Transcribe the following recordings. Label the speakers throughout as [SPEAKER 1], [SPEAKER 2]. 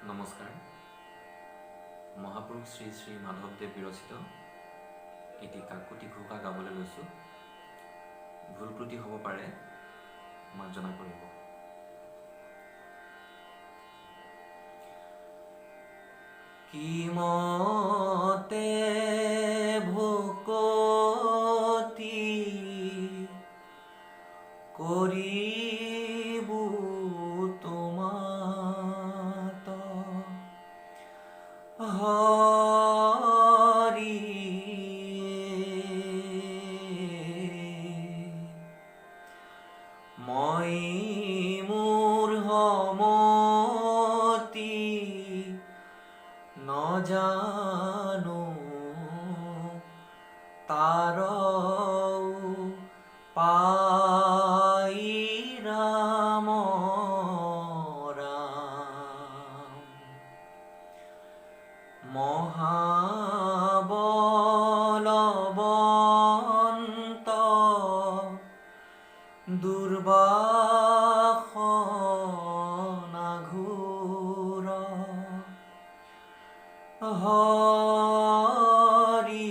[SPEAKER 1] নমস্কাৰ। মহাপুৰুষ শ্ৰী শ্ৰী মাধৱদেৱ বিৰচিত এটি কাকতি ঘোষা গাবলৈ লৈছোঁ। ভুল ত্ৰুটি হ'ব পাৰে, মাৰ্জনা কৰিব। কিমতে ভকতি কৰিবু তোমাত হৰি মই মোৰ সমতি নজানো তাৰ পাই ৰাম ৰাম মহাবলৱন্ত দুৰ্বাসনা ঘোৰ হৰি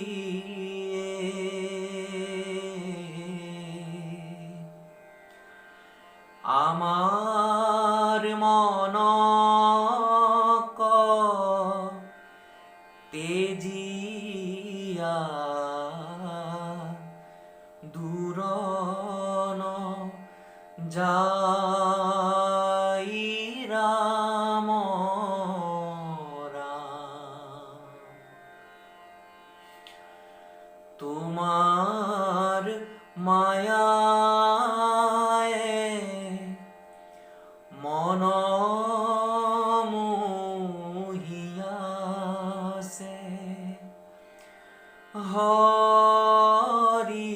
[SPEAKER 1] আমাৰ মনক তেজিয়া দূৰন যাই ৰাম ৰাম তোমাৰ মায়ায়ে মন মোহিয়াছে হৰি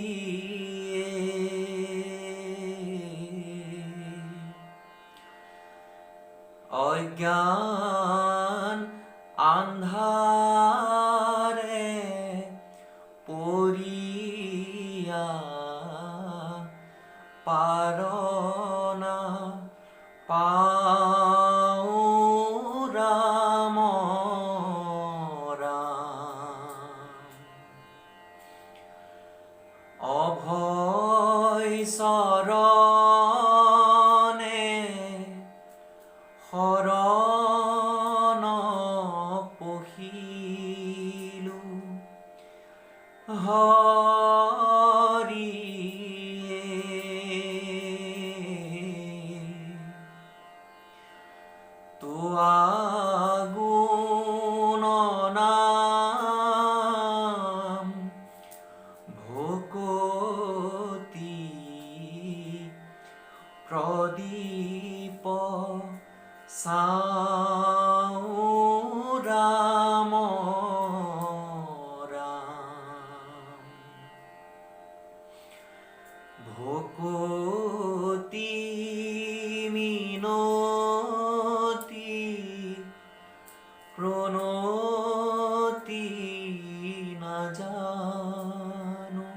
[SPEAKER 1] অজ্ঞান আন্ধাৰে পৰিয়া পাৰনা পাও ৰাম ৰাম অভয় চৰণে শৰণ পহিলো হৰি তোৱা গুণ নাম ভকতি প্ৰদীপ চাও ৰাম ৰাম ভকতি মিনতি প্ৰণতি নাজানো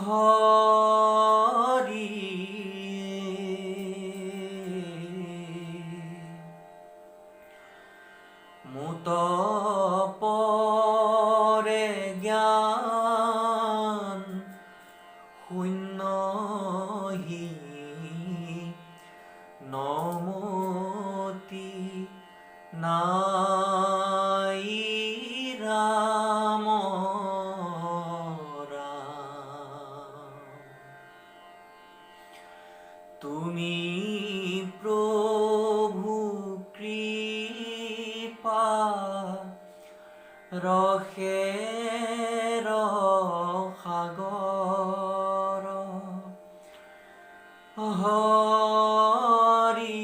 [SPEAKER 1] হৰি মুত পৰে জ্ঞান শূন্যহি নমতি নাই ৰাম ৰাম তুমি প্ৰভু কৃপা ৰখে সাগৰ হৰি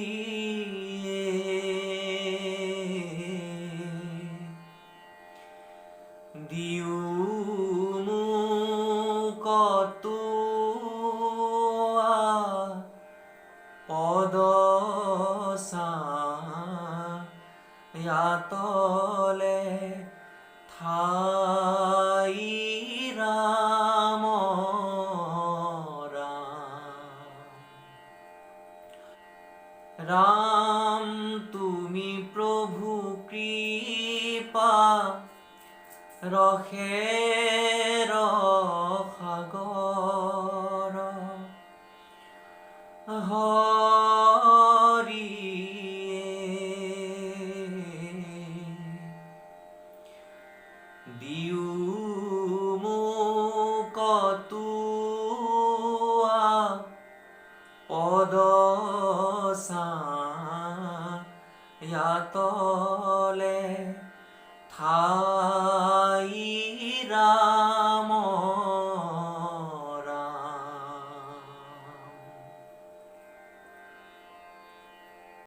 [SPEAKER 1] দিও মোক তোৱা পদ ইয়াতলে ঠাই ৰাম ৰাম ৰাম তুমি তুমি প্ৰভু কৃপা ৰসেৰ সাগৰ দিও মোক তোৱা পদচায়াতলে